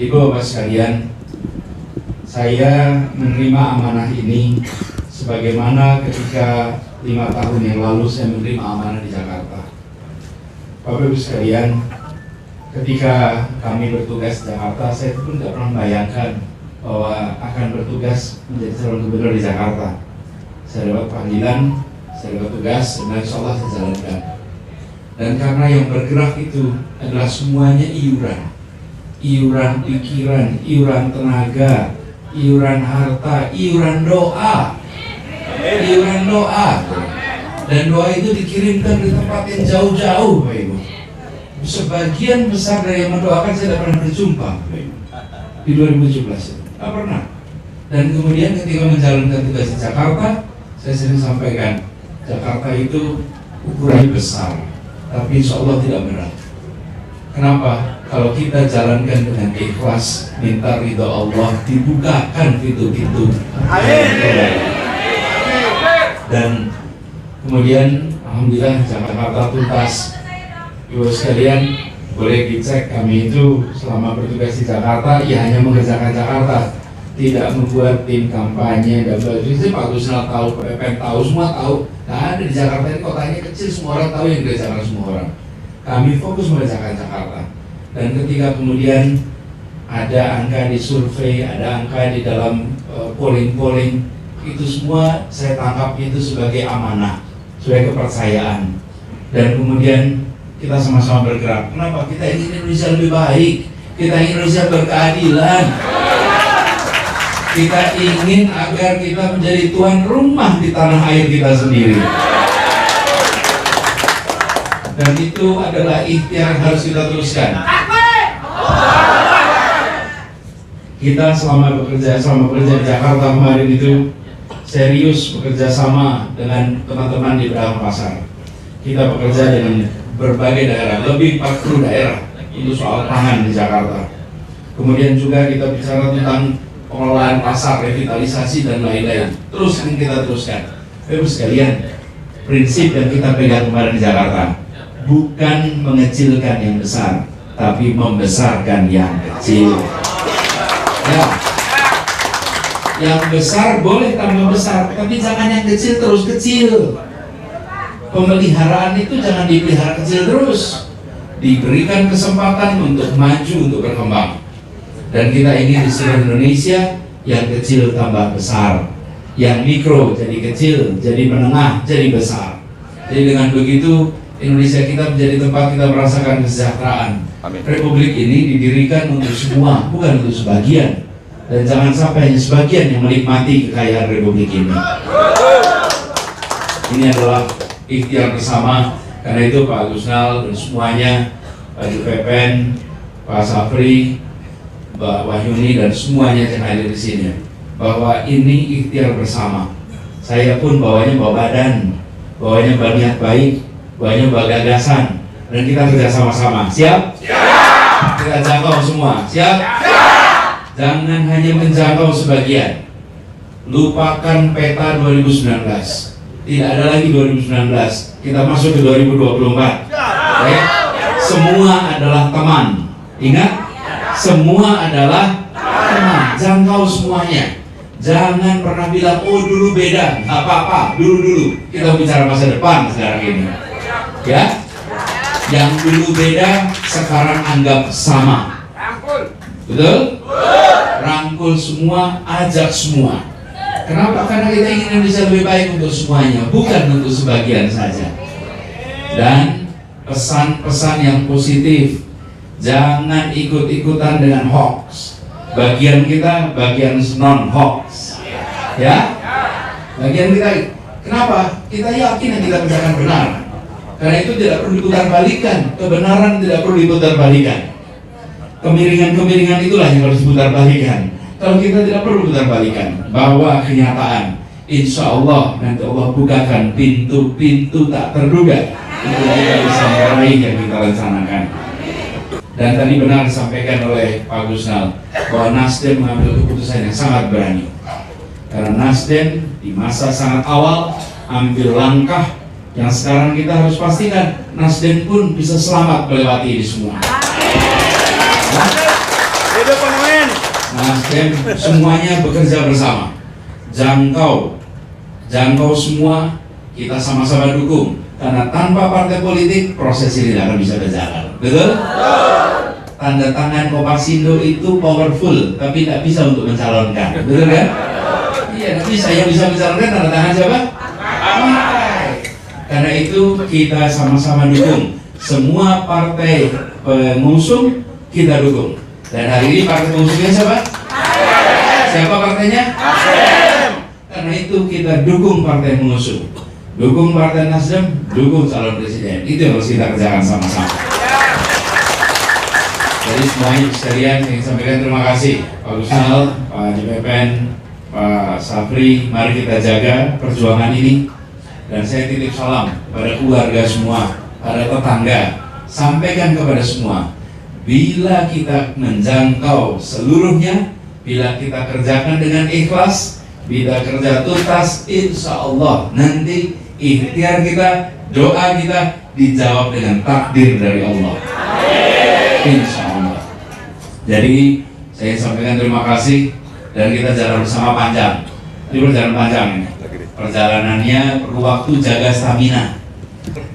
Ibu Bapak sekalian, saya menerima amanah ini sebagaimana ketika 5 tahun yang lalu saya menerima amanah di Jakarta. Bapak Ibu sekalian, ketika kami bertugas di Jakarta, saya pun tidak pernah membayangkan bahwa akan bertugas menjadi calon gubernur di Jakarta. Saya dapat panggilan, saya dapat tugas, dan insya Allah saya jalankan. Dan karena yang bergerak itu adalah semuanya iuran pikiran, iuran tenaga, iuran harta, iuran doa. Dan doa itu dikirimkan di tempat yang jauh-jauh, Bapak Ibu. Sebagian besar dari yang mendoakan saya tidak pernah berjumpa, Bapak Ibu. Di 2017 itu, tidak pernah. Dan kemudian ketika menjalankan tugas di Jakarta, saya sering sampaikan, Jakarta itu ukurannya besar, tapi insya Allah tidak berat. Kenapa? Kalau kita jalankan dengan ikhlas, minta ridha Allah, dibukakan pintu-pintu. Dan kemudian alhamdulillah Jakarta tuntas. Ibu sekalian, boleh dicek kami itu selama bertugas di Jakarta ya hanya mengerjakan Jakarta, tidak membuat tim kampanye. Dan itu Pak Gusnal tahu, Pak Pepen tahu, semua tahu. Nah, ada di Jakarta ini kotanya kecil, semua orang tahu yang dikerjakan semua orang. Kami fokus mengerjakan Jakarta. Dan ketika kemudian ada angka di survei, ada angka di dalam polling, itu semua saya tangkap itu sebagai amanah, sebagai kepercayaan. Dan kemudian kita sama-sama bergerak. Kenapa? Kita ingin Indonesia lebih baik, kita ingin Indonesia berkeadilan, kita ingin agar kita menjadi tuan rumah di tanah air kita sendiri. Dan itu adalah ikhtiar yang harus kita teruskan. Kita selama bekerja di Jakarta kemarin itu serius bekerja sama dengan teman-teman di Pedagang Pasar. Kita bekerja dengan berbagai daerah, lebih 40 daerah untuk soal pangan di Jakarta. Kemudian juga kita bicara tentang pengelolaan pasar, revitalisasi dan lain-lain. Terus yang kita teruskan. Bapak sekalian, prinsip yang kita pegang kemarin di Jakarta bukan mengecilkan yang besar, tapi membesarkan yang kecil. Ya, yang besar boleh tambah besar, tapi jangan yang kecil terus kecil. Pemeliharaan itu jangan dipelihara kecil terus, diberikan kesempatan untuk maju, untuk berkembang. Dan kita ingin di seluruh Indonesia yang kecil tambah besar, yang mikro jadi kecil, jadi menengah, jadi besar. Jadi dengan begitu Indonesia kita menjadi tempat kita merasakan kesejahteraan. Amin. Republik ini didirikan untuk semua, bukan untuk sebagian. Dan jangan sampai hanya sebagian yang menikmati kekayaan Republik ini. Ini adalah ikhtiar bersama. Karena itu Pak Gusnal dan semuanya, Pak Pepen, Pak Safri, Mbak Wahyuni dan semuanya yang hadir di sini, bahwa ini ikhtiar bersama. Saya pun bawanya bawa badan, bawanya berniat baik, bawanya bawa gagasan, dan kita kerja sama-sama. Siap? Siap! Kita jangkau semua. Siap? Siap! Jangan hanya menjangkau sebagian. Lupakan peta 2019. Tidak ada lagi 2019. Kita masuk ke 2024. Ya? Semua adalah teman. Ingat? Semua adalah teman. Jangkau semuanya. Jangan pernah bilang, oh dulu beda. Nggak apa-apa, dulu. Kita bicara masa depan sekarang ini. Ya? Yang dulu beda, sekarang anggap sama. Betul? Rangkul semua, ajak semua. Kenapa? Karena kita ingin Indonesia lebih baik untuk semuanya, bukan untuk sebagian saja. Dan pesan-pesan yang positif, jangan ikut-ikutan dengan hoax. Bagian kita, bagian non-hoax. Ya? Bagian kita, kenapa? Kita yakin yang kita kerjakan benar. Karena itu tidak perlu diputar balikan, kebenaran tidak perlu diputar balikan. Kemiringan-kemiringan itulah yang harus diputar balikan. Kalau kita tidak perlu putar balikan, bawa kenyataan. Insya Allah nanti Allah bukakan pintu-pintu tak terduga untuk kita bisa meraih yang kita rencanakan. Dan tadi benar disampaikan oleh Pak Gusnal bahwa Nasdem mengambil keputusan yang sangat berani. Karena Nasdem di masa sangat awal ambil langkah yang sekarang kita harus pastikan Nasdem pun bisa selamat melewati ini semua. Nah, Nasdem semuanya bekerja bersama. Jangkau semua, kita sama-sama dukung. Karena tanpa partai politik proses ini tidak akan bisa berjalan. Betul? Tanda tangan Kopasindo itu powerful, tapi tidak bisa untuk mencalonkan. Betul kan? Iya, tapi saya bisa mencalonkan tanda tangan siapa? Partai. Karena itu kita sama-sama dukung. Semua partai pengusung kita dukung. Dan hari ini partai pengusungnya siapa? Siapa partainya? Karena itu kita dukung partai pengusung. Dukung partai Nasdem, dukung calon presiden. Itu yang harus kita kerjakan sama-sama. Jadi semuanya sekalian yang sampaikan terima kasih Pak Gusnal, Pak JPPN, Pak Safri. Mari kita jaga perjuangan ini. Dan saya titip salam pada keluarga semua, pada tetangga. Sampaikan kepada semua, bila kita menjangkau seluruhnya, bila kita kerjakan dengan ikhlas, bila kerja tuntas, insya Allah nanti ikhtiar kita, doa kita dijawab dengan takdir dari Allah. Insya Allah. Jadi saya sampaikan terima kasih dan kita jalan bersama panjang. Ini perjalanan panjang ini. Perjalanannya perlu waktu, jaga stamina.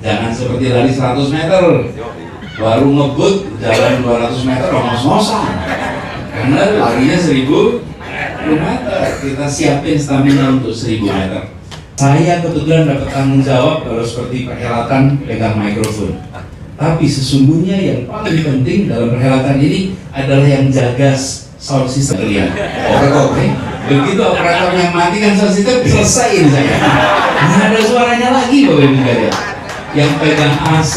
Jangan seperti lari 100 meter baru ngebut jalan 200 meter ngos-ngosan. Karena larinya 1000 meter. Kita siapin stamina untuk 1000 meter. Saya kebetulan dapat tanggung jawab kalau seperti perhelatan pegang mikrofon. Tapi sesungguhnya yang paling penting dalam perhelatan ini adalah yang jaga sound system kalian. Oke. Begitu operatornya matikan sound system, selesai ini saya. Nggak ada suaranya lagi Bapak Ibu sekalian. Yang pegang AC,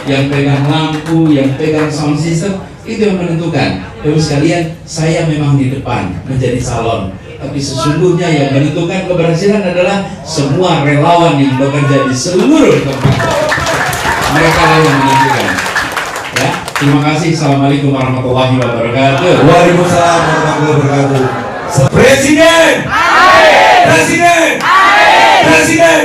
yang pegang lampu, yang pegang sound system, itu yang menentukan. Bapak sekalian, saya memang di depan menjadi calon. Tapi sesungguhnya yang menentukan keberhasilan adalah semua relawan yang bekerja di seluruh tempat. Mereka lah yang menentukan. Ya, terima kasih. Assalamualaikum warahmatullahi wabarakatuh. Waalaikumsalam warahmatullahi wabarakatuh. Presiden! Presiden! Presiden!